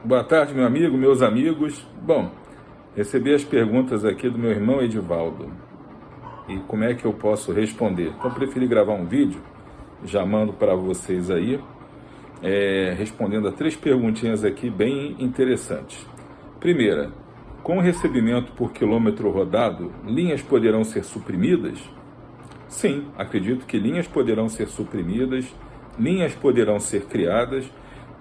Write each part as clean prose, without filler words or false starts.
Boa tarde, meu amigo, meus amigos. Bom, recebi as perguntas aqui do meu irmão Edivaldo. E como é que eu posso responder? Então, preferi gravar um vídeo, já mando para vocês aí, respondendo a 3 perguntinhas aqui bem interessantes. Primeira, com o recebimento por quilômetro rodado, linhas poderão ser suprimidas? Sim, acredito que linhas poderão ser suprimidas, linhas poderão ser criadas,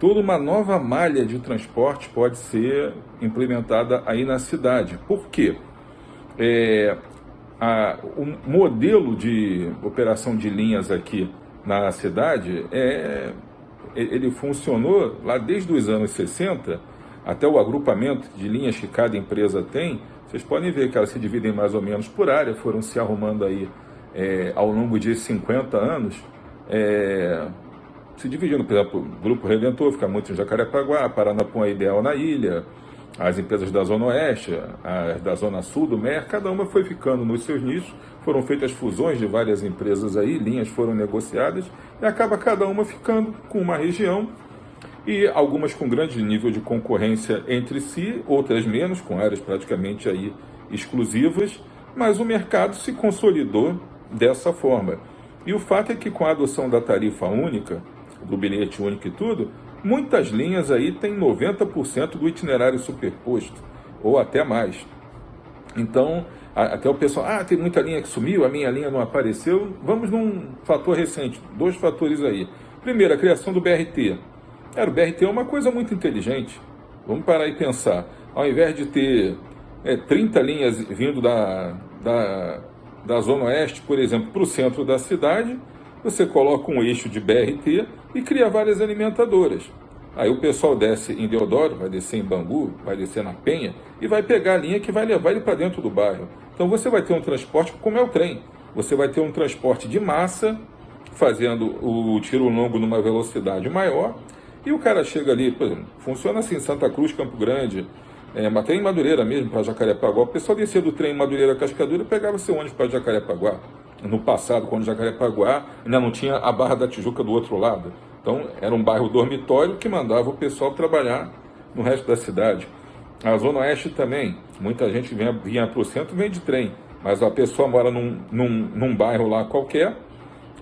toda uma nova malha de transporte pode ser implementada aí na cidade. Por quê? O modelo de operação de linhas aqui na cidade, ele funcionou lá desde os anos 60, até o agrupamento de linhas que cada empresa tem. Vocês podem ver que elas se dividem mais ou menos por área, foram se arrumando aí ao longo de 50 anos, se dividindo. Por exemplo, o Grupo Redentor fica muito em Jacarepaguá, Paranapuã Ideal na ilha, as empresas da Zona Oeste, as da Zona Sul do MER, cada uma foi ficando nos seus nichos, foram feitas fusões de várias empresas aí, linhas foram negociadas, e acaba cada uma ficando com uma região, e algumas com grande nível de concorrência entre si, outras menos, com áreas praticamente aí exclusivas, mas o mercado se consolidou dessa forma. E o fato é que com a adoção da tarifa única, do bilhete único e tudo, muitas linhas aí têm 90% do itinerário superposto, ou até mais. Então, até o pessoal, tem muita linha que sumiu, a minha linha não apareceu. Vamos num fator recente, 2 fatores aí. Primeiro, a criação do BRT. O BRT é uma coisa muito inteligente. Vamos parar e pensar. Ao invés de ter 30 linhas vindo da Zona Oeste, por exemplo, para o centro da cidade, você coloca um eixo de BRT e cria várias alimentadoras. Aí o pessoal desce em Deodoro, vai descer em Bangu, vai descer na Penha e vai pegar a linha que vai levar ele para dentro do bairro. Então você vai ter um transporte como é o trem. Você vai ter um transporte de massa, fazendo o tiro longo numa velocidade maior, e o cara chega ali, por exemplo, funciona assim, Santa Cruz, Campo Grande, até em Madureira mesmo, para Jacarepaguá. O pessoal descia do trem em Madureira, Cascadura, e pegava seu ônibus para Jacarepaguá. No passado, quando Jacarepaguá ainda não tinha a Barra da Tijuca do outro lado. Então, era um bairro dormitório que mandava o pessoal trabalhar no resto da cidade. A Zona Oeste também, muita gente vinha para o centro, vem de trem, mas a pessoa mora num bairro lá qualquer,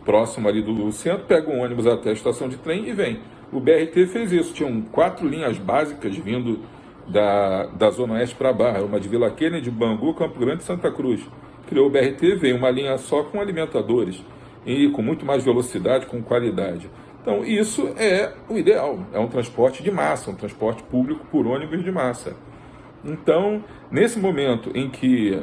próximo ali do centro, pega um ônibus até a estação de trem e vem. O BRT fez isso, tinham 4 linhas básicas vindo da Zona Oeste para a Barra, uma de Vila Kennedy, Bangu, Campo Grande e Santa Cruz. Criou o BRT, veio uma linha só com alimentadores, e com muito mais velocidade, com qualidade. Então, isso é o ideal, é um transporte de massa, um transporte público por ônibus de massa. Então, nesse momento em que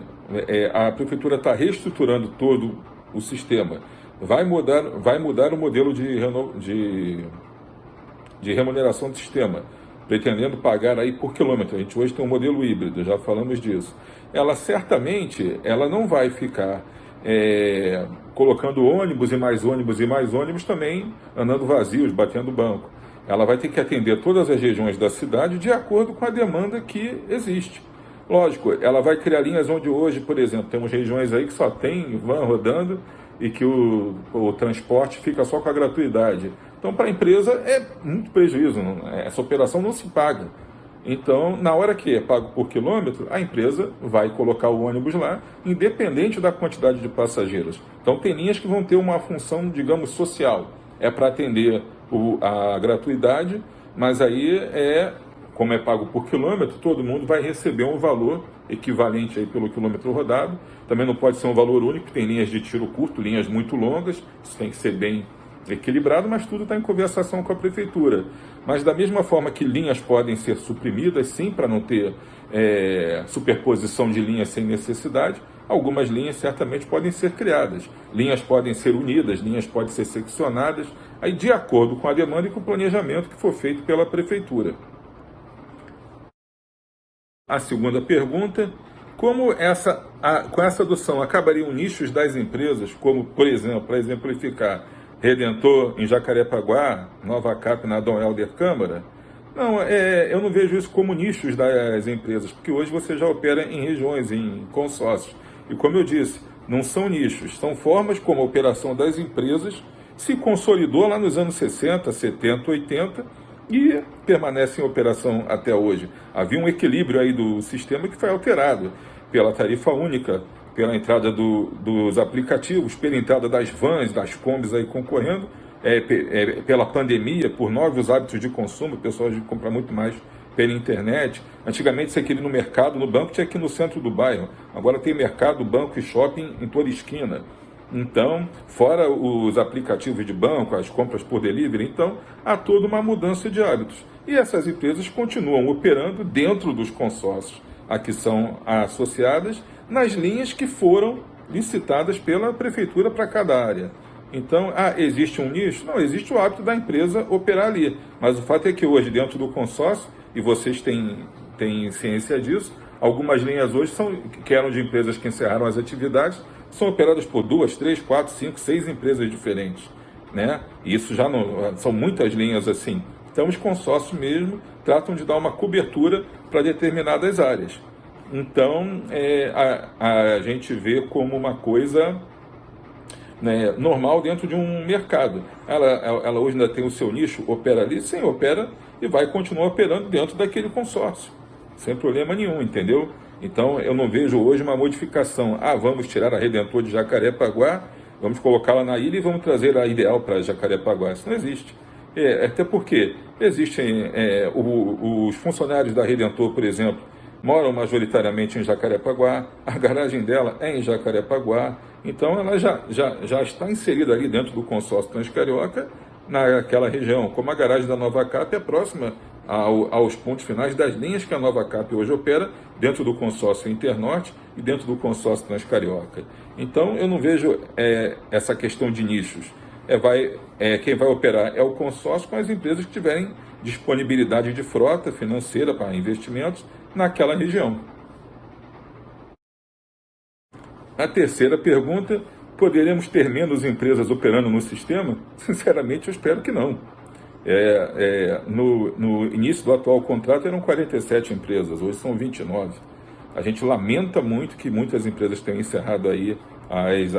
a prefeitura está reestruturando todo o sistema, vai mudar o modelo de remuneração do sistema, pretendendo pagar aí por quilômetro. A gente hoje tem um modelo híbrido, já falamos disso. Ela certamente não vai ficar colocando ônibus e mais ônibus e mais ônibus também andando vazios, batendo banco. Ela vai ter que atender todas as regiões da cidade de acordo com a demanda que existe. Lógico, ela vai criar linhas onde hoje, por exemplo, temos regiões aí que só tem van rodando e que o transporte fica só com a gratuidade. Então, para a empresa é muito prejuízo, essa operação não se paga. Então, na hora que é pago por quilômetro, a empresa vai colocar o ônibus lá, independente da quantidade de passageiros. Então, tem linhas que vão ter uma função, digamos, social. É para atender a gratuidade, mas aí como é pago por quilômetro, todo mundo vai receber um valor equivalente aí pelo quilômetro rodado. Também não pode ser um valor único, tem linhas de tiro curto, linhas muito longas, isso tem que ser bem equilibrado, mas tudo está em conversação com a prefeitura. Mas da mesma forma que linhas podem ser suprimidas, sim, para não ter superposição de linhas sem necessidade, algumas linhas certamente podem ser criadas. Linhas podem ser unidas, linhas podem ser seccionadas, aí de acordo com a demanda e com o planejamento que for feito pela prefeitura. A segunda pergunta: como com essa adoção acabariam nichos das empresas, como, por exemplo, para exemplificar, Redentor em Jacarepaguá, Nova Cap na Dom Helder Câmara? Não, eu não vejo isso como nichos das empresas, porque hoje você já opera em regiões, em consórcios. E como eu disse, não são nichos, são formas como a operação das empresas se consolidou lá nos anos 60, 70, 80, e permanece em operação até hoje. Havia um equilíbrio aí do sistema que foi alterado pela tarifa única, pela entrada dos aplicativos, pela entrada das vans, das combis aí concorrendo, pela pandemia, por novos hábitos de consumo, o pessoal compra muito mais pela internet. Antigamente você queria ir no mercado, no banco tinha que ir no centro do bairro. Agora tem mercado, banco e shopping em toda esquina. Então, fora os aplicativos de banco, as compras por delivery, então há toda uma mudança de hábitos. E essas empresas continuam operando dentro dos consórcios a que são associadas, nas linhas que foram licitadas pela prefeitura para cada área. Então, existe um nicho? Não, existe o hábito da empresa operar ali. Mas o fato é que hoje, dentro do consórcio, e vocês têm ciência disso, algumas linhas hoje que eram de empresas que encerraram as atividades, são operadas por 2, 3, 4, 5, 6 empresas diferentes, né? E isso já não, são muitas linhas assim. Então, os consórcios mesmo tratam de dar uma cobertura para determinadas áreas. Então, a gente vê como uma coisa, né, normal dentro de um mercado. Ela hoje ainda tem o seu nicho, opera ali, sim, opera e vai continuar operando dentro daquele consórcio, sem problema nenhum, entendeu? Então, eu não vejo hoje uma modificação. Vamos tirar a Redentor de Jacarepaguá, vamos colocá-la na ilha e vamos trazer a Ideal para Jacarepaguá. Isso não existe. Até porque existem os funcionários da Redentor, por exemplo, moram majoritariamente em Jacarepaguá, a garagem dela é em Jacarepaguá, então ela já está inserida ali dentro do consórcio Transcarioca, naquela região, como a garagem da Nova Cap é próxima aos pontos finais das linhas que a Nova Cap hoje opera, dentro do consórcio Internorte e dentro do consórcio Transcarioca. Então eu não vejo essa questão de nichos. Quem vai operar é o consórcio com as empresas que tiverem disponibilidade de frota financeira para investimentos naquela região. A terceira pergunta: poderemos ter menos empresas operando no sistema? Sinceramente, eu espero que não. No início do atual contrato eram 47 empresas, hoje são 29. A gente lamenta muito que muitas empresas tenham encerrado aí as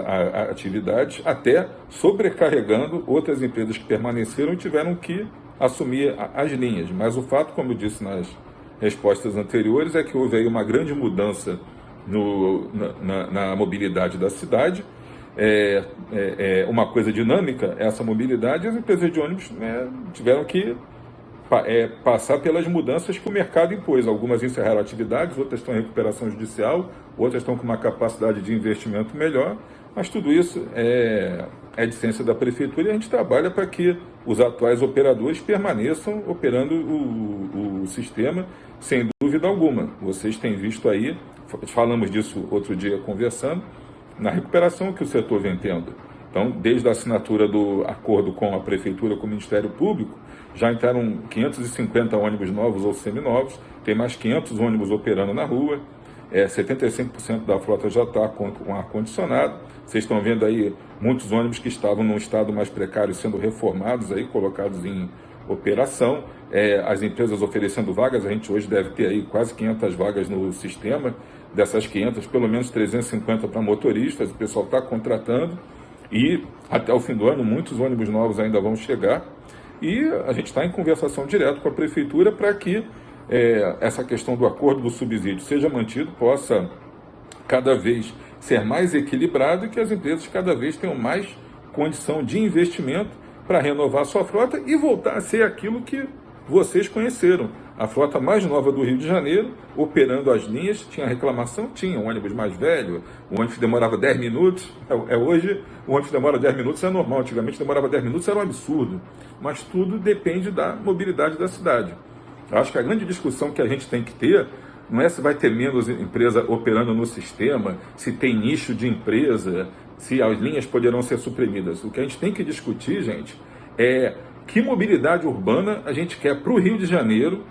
atividades, até sobrecarregando outras empresas que permaneceram e tiveram que assumir as linhas. Mas o fato, como eu disse nas respostas anteriores, é que houve aí uma grande mudança na mobilidade da cidade. Uma coisa dinâmica essa mobilidade, e as empresas de ônibus tiveram que passar pelas mudanças que o mercado impôs. Algumas encerraram atividades, outras estão em recuperação judicial, outras estão com uma capacidade de investimento melhor, mas tudo isso é de ciência da prefeitura e a gente trabalha para que os atuais operadores permaneçam operando o sistema, sem dúvida alguma. Vocês têm visto aí, falamos disso outro dia conversando, na recuperação que o setor vem tendo. Então, desde a assinatura do acordo com a Prefeitura, com o Ministério Público, já entraram 550 ônibus novos ou seminovos, tem mais 500 ônibus operando na rua, 75% da frota já está com ar-condicionado. Vocês estão vendo aí muitos ônibus que estavam num estado mais precário sendo reformados, aí, colocados em operação. As empresas oferecendo vagas, a gente hoje deve ter aí quase 500 vagas no sistema. Dessas 500, pelo menos 350 para motoristas, o pessoal está contratando. E até o fim do ano, muitos ônibus novos ainda vão chegar. E a gente está em conversação direta com a Prefeitura para que essa questão do acordo do subsídio seja mantido, possa cada vez ser mais equilibrado e que as empresas cada vez tenham mais condição de investimento para renovar sua frota e voltar a ser aquilo que vocês conheceram. A frota mais nova do Rio de Janeiro, operando as linhas, tinha reclamação? Tinha, um ônibus mais velho, o ônibus demorava 10 minutos, hoje o ônibus demora 10 minutos, é normal, antigamente demorava 10 minutos, era um absurdo, mas tudo depende da mobilidade da cidade. Eu acho que a grande discussão que a gente tem que ter não é se vai ter menos empresa operando no sistema, se tem nicho de empresa, se as linhas poderão ser suprimidas. O que a gente tem que discutir, gente, é que mobilidade urbana a gente quer para o Rio de Janeiro,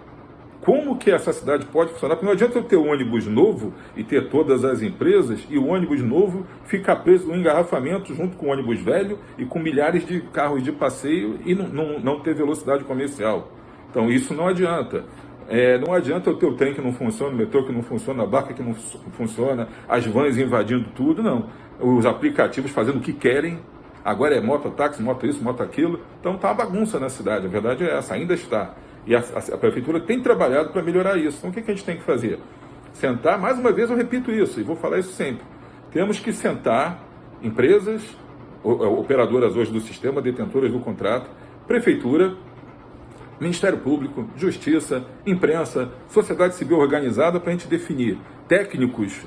como que essa cidade pode funcionar, porque não adianta eu ter um ônibus novo e ter todas as empresas e o ônibus novo ficar preso no engarrafamento junto com o ônibus velho e com milhares de carros de passeio e não ter velocidade comercial. Então isso não adianta. Não adianta eu ter o trem que não funciona, o metrô que não funciona, a barca que não funciona, as vans invadindo tudo, não. Os aplicativos fazendo o que querem. Agora é mototáxi, moto isso, moto aquilo. Então tá uma bagunça na cidade, a verdade é essa, ainda está. E a prefeitura tem trabalhado para melhorar isso. Então o que a gente tem que fazer? Sentar, mais uma vez eu repito isso, e vou falar isso sempre. Temos que sentar empresas, operadoras hoje do sistema, detentoras do contrato, prefeitura, Ministério Público, Justiça, imprensa, sociedade civil organizada, para a gente definir técnicos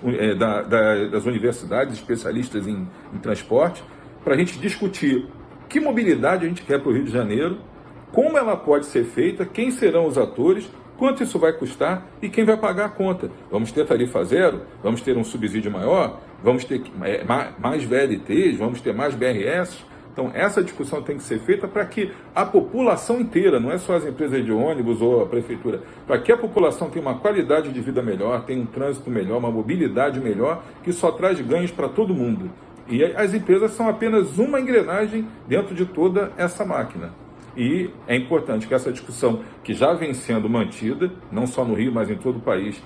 das universidades, especialistas em transporte, para a gente discutir que mobilidade a gente quer para o Rio de Janeiro, como ela pode ser feita, quem serão os atores, quanto isso vai custar e quem vai pagar a conta. Vamos ter tarifa zero? Vamos ter um subsídio maior? Vamos ter mais VLTs? Vamos ter mais BRS? Então, essa discussão tem que ser feita para que a população inteira, não é só as empresas de ônibus ou a prefeitura, para que a população tenha uma qualidade de vida melhor, tenha um trânsito melhor, uma mobilidade melhor, que só traz ganhos para todo mundo. E as empresas são apenas uma engrenagem dentro de toda essa máquina. E é importante que essa discussão, que já vem sendo mantida, não só no Rio, mas em todo o país,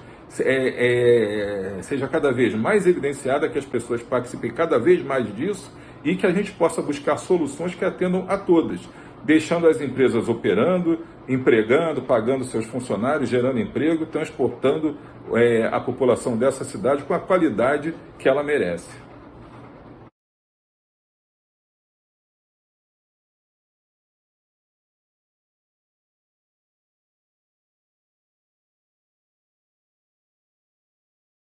seja cada vez mais evidenciada, que as pessoas participem cada vez mais disso e que a gente possa buscar soluções que atendam a todas, deixando as empresas operando, empregando, pagando seus funcionários, gerando emprego, transportando a população dessa cidade com a qualidade que ela merece.